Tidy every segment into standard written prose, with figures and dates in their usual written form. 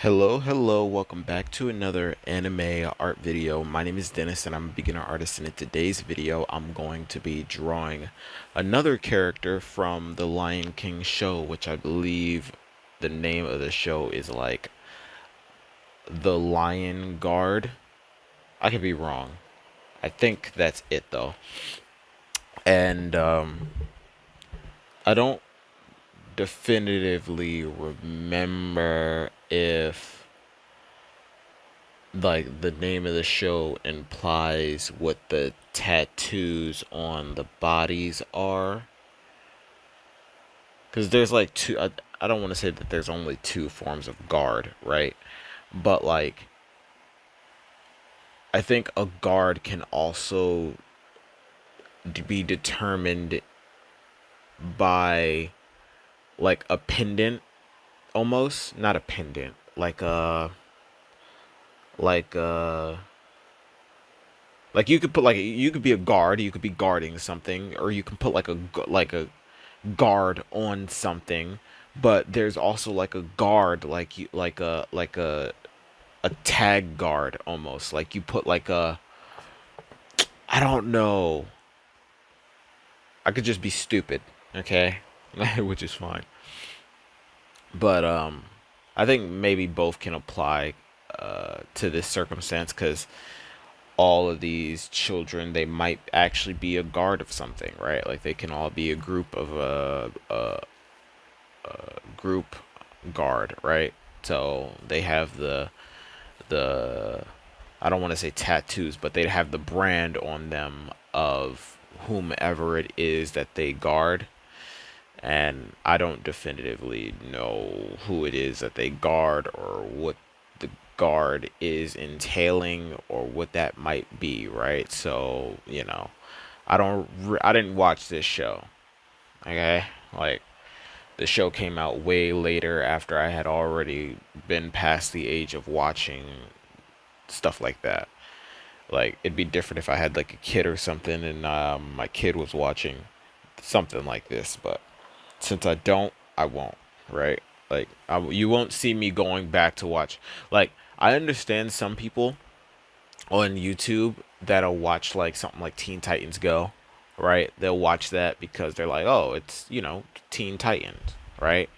Hello, welcome back to another anime art video. My name is Dennis and I'm a beginner artist, and in today's video I'm going to be drawing another character from the Lion King show, which I believe the name of the show is like The Lion Guard. I could be wrong. I think that's it though. And I don't definitively remember if like the name of the show implies what the tattoos on the bodies are, because there's like two. I don't want to say that there's only two forms of guard, right? But like I think a guard can also be determined by like a pendant, almost not a pendant, like a like you could put like you could be a guard, you could be guarding something, or you can put like a guard on something. But there's also like a guard, like you like a tag guard, almost like you put like a, I don't know, I could just be stupid, okay? Which is fine. But I think maybe both can apply to this circumstance, because all of these children, they might actually be a guard of something, right? Like they can all be a group of a group guard, right? So they have the I don't want to say tattoos, but they have the brand on them of whomever it is that they guard. And I don't definitively know who it is that they guard, or what the guard is entailing, or what that might be, right? So, I didn't watch this show, okay? Like, the show came out way later, after I had already been past the age of watching stuff like that. Like, it'd be different if I had like a kid or something, and my kid was watching something like this, but since I don't, I won't, right? Like, you won't see me going back to watch. Like, I understand some people on YouTube that'll watch like something like Teen Titans Go, right? They'll watch that because they're like, oh, it's, Teen Titans, right?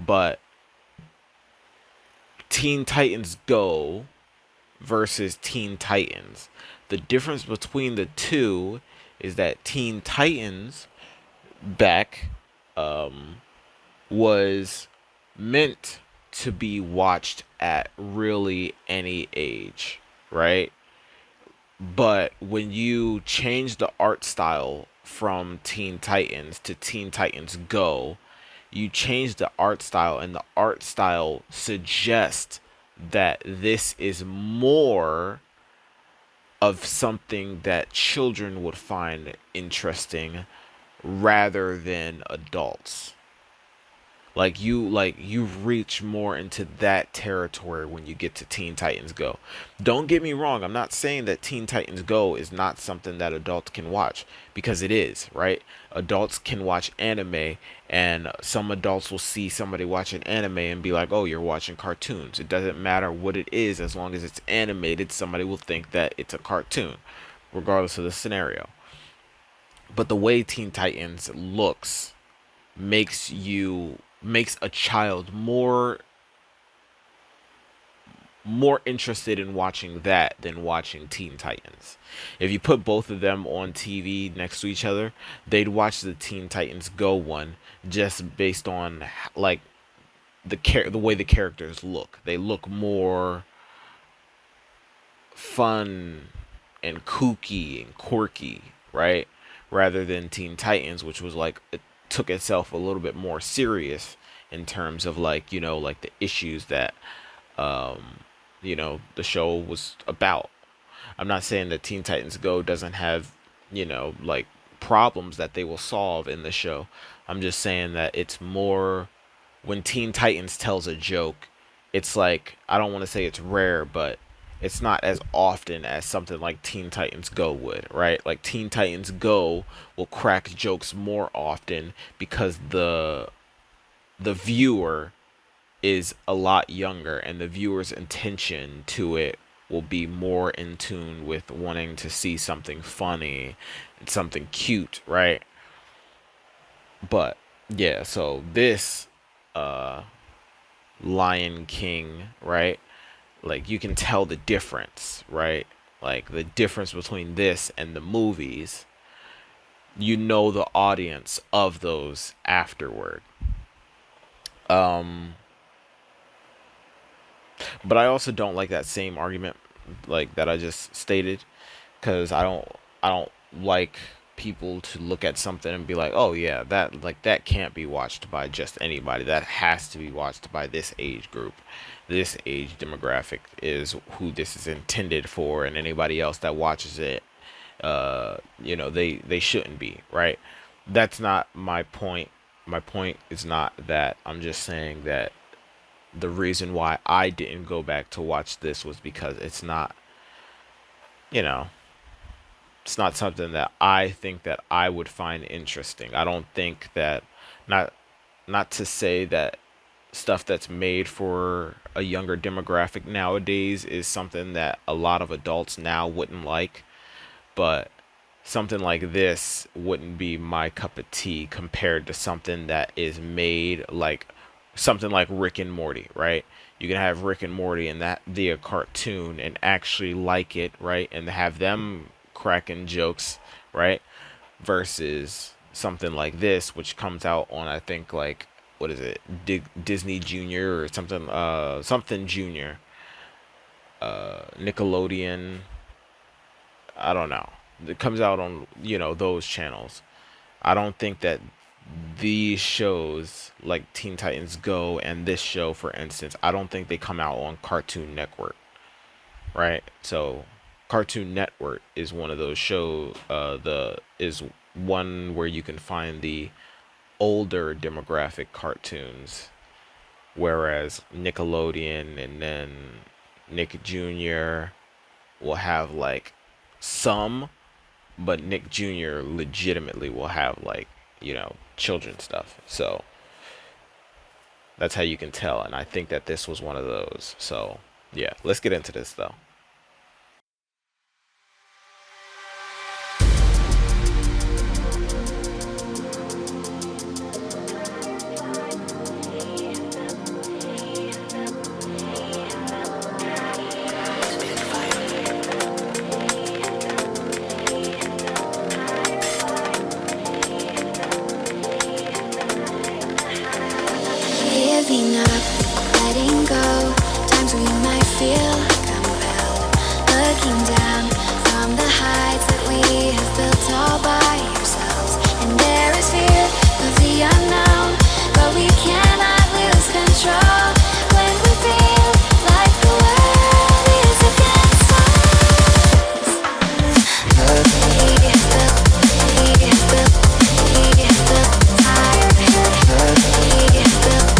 But Teen Titans Go versus Teen Titans, the difference between the two is that Teen Titans back was meant to be watched at really any age, right? But when you change the art style from Teen Titans to Teen Titans Go, you change the art style, and the art style suggests that this is more of something that children would find interesting rather than adults. You reach more into that territory when you get to Teen Titans Go. Don't get me wrong, I'm not saying that Teen Titans Go is not something that adults can watch, because it is, right? Adults can watch anime, and some adults will see somebody watching anime and be like, "Oh, you're watching cartoons." It doesn't matter what it is, as long as it's animated, somebody will think that it's a cartoon, regardless of the scenario. But the way Teen Titans looks makes a child more interested in watching that than watching Teen Titans. If you put both of them on TV next to each other, they'd watch the Teen Titans Go one, just based on like the way the characters look. They look more fun and kooky and quirky, right? Rather than Teen Titans, which was like, it took itself a little bit more serious in terms of like, like the issues that um the show was about. I'm not saying that Teen Titans Go doesn't have, like problems that they will solve in the show. I'm just saying that it's more, when Teen Titans tells a joke, it's like, I don't want to say it's rare, but it's not as often as something like Teen Titans Go would, right? Like Teen Titans Go will crack jokes more often because the viewer is a lot younger, and the viewer's intention to it will be more in tune with wanting to see something funny and something cute, right? But yeah, so this uh Lion King, right? Like you can tell the difference, right? Like the difference between this and the movies. You know the audience of those afterward. Um but I also don't like that same argument like that I just stated, cuz I don't like people to look at something and be like, "Oh yeah, that like that can't be watched by just anybody. That has to be watched by this age group. This age demographic is who this is intended for, and anybody else that watches it, they shouldn't be, right?" That's not my point. My point is not that. I'm just saying that the reason why I didn't go back to watch this was because you know, it's not something that I think that I would find interesting. I don't think that, not not to say that stuff that's made for a younger demographic nowadays is something that a lot of adults now wouldn't like, but something like this wouldn't be my cup of tea compared to something that is made like something like Rick and Morty, right? You can have Rick and Morty and that be a cartoon and actually like it, right? And have them cracking jokes, right? Versus something like this, which comes out on I think like what is it, Disney Junior or something, something Junior, Nickelodeon. I don't know. It comes out on those channels. I don't think that these shows like Teen Titans Go and this show, for instance, I don't think they come out on Cartoon Network, right? So Cartoon Network is one of those shows. The is one where you can find the older demographic cartoons, whereas Nickelodeon and then Nick Jr. will have like some, but Nick Jr. legitimately will have like, children stuff. So that's how you can tell. And I think that this was one of those. So yeah, let's get into this though. Giving up, letting go. Times we might feel compelled. Looking down from the heights that we have built all by ourselves. And there is fear of the unknown, but we cannot lose control when we feel like the world is against us. We have built, we have built, we have built higher. We have built.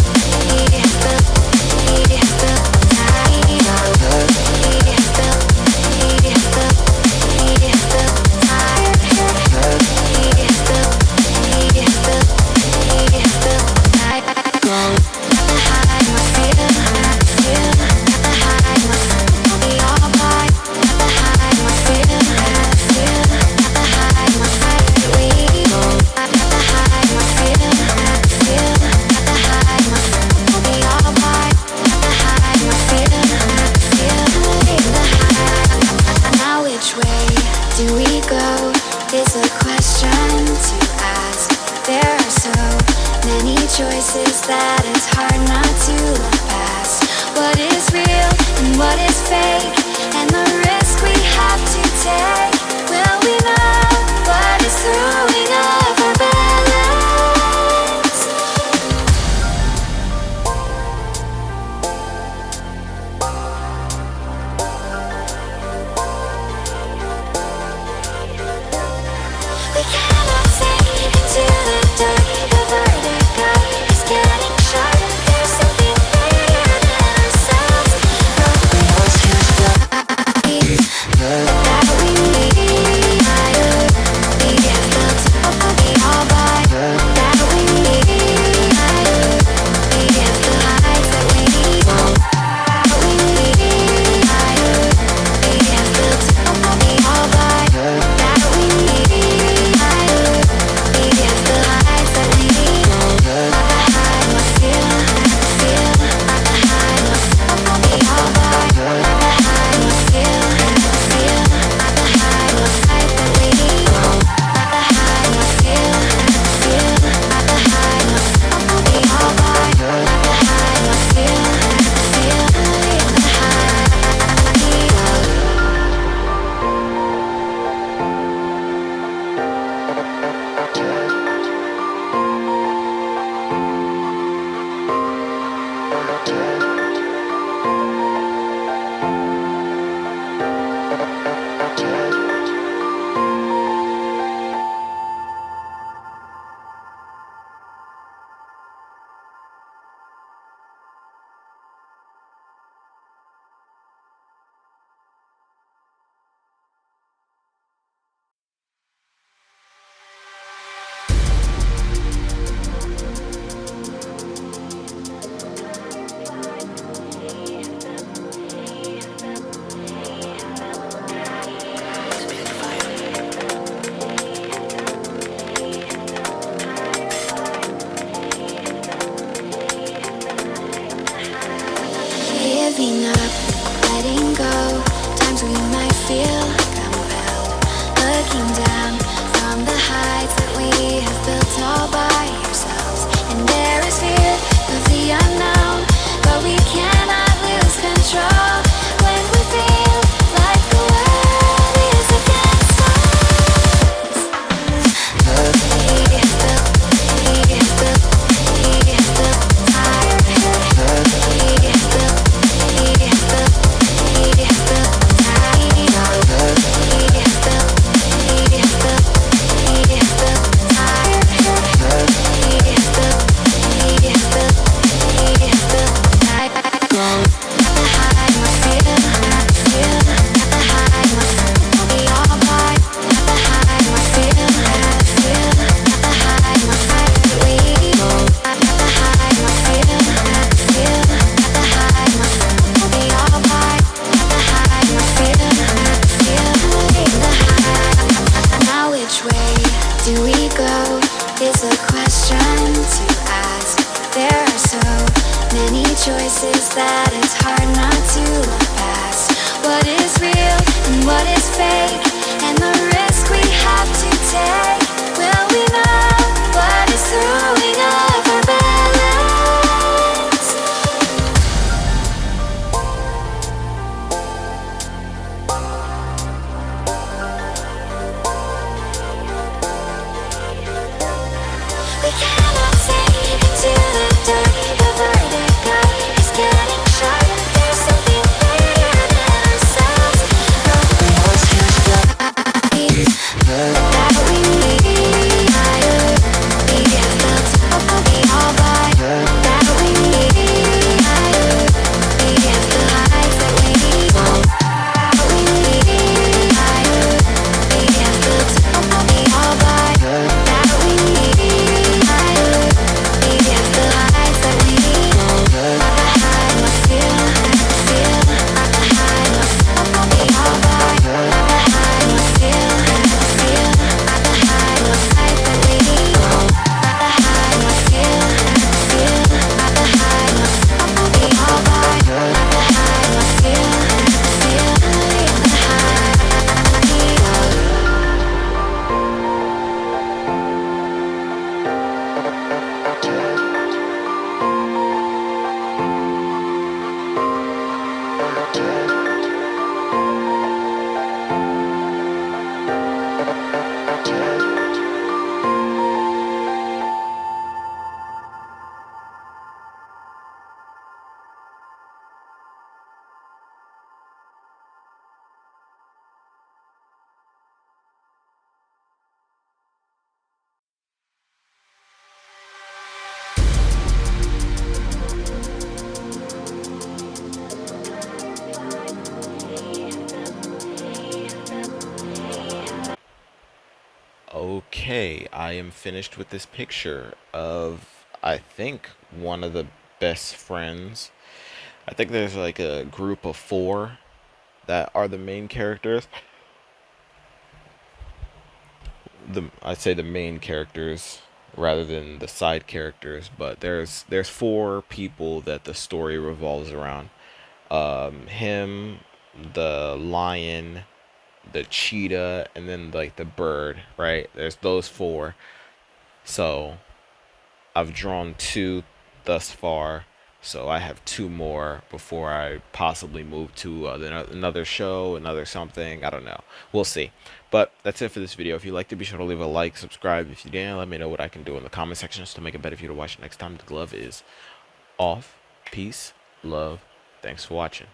Choices that it's hard not to look past. What is real and what is fake, and the risk we have to take. Will we know what is throwing off our balance? We cannot see into the dark. The vertigo is getting sharper. giving up, letting go. Times we might feel compelled, looking down from the heights that we have built all by ourselves. And there is fear of the unknown, but we cannot lose control when we feel like the world is against us. Choices that it's hard not to look past. What is real and what is fake, and the risk we have to take. Will we know what is throwing off our balance? We cannot see into the dark. The vertigo is getting sharp. There's something bigger than ourselves. That we need. We have built the all by. That we need. We have the heights that we need. That we need. We have built the all by. That we need. We have the heights that we need. Okay, I am finished with this picture of, I think, one of the best friends. I think there's like a group of four that are the main characters. I'd say the main characters rather than the side characters, but there's four people that the story revolves around. Him, the lion, the cheetah, and then like the bird, right? There's those four. So I've drawn two thus far. So I have two more before I possibly move to another show, another something. I don't know. We'll see. But that's it for this video. If you liked it, be sure to leave a like, subscribe. If you didn't, let me know what I can do in the comment section to make it better for you to watch next time. The glove is off. Peace, love. Thanks for watching.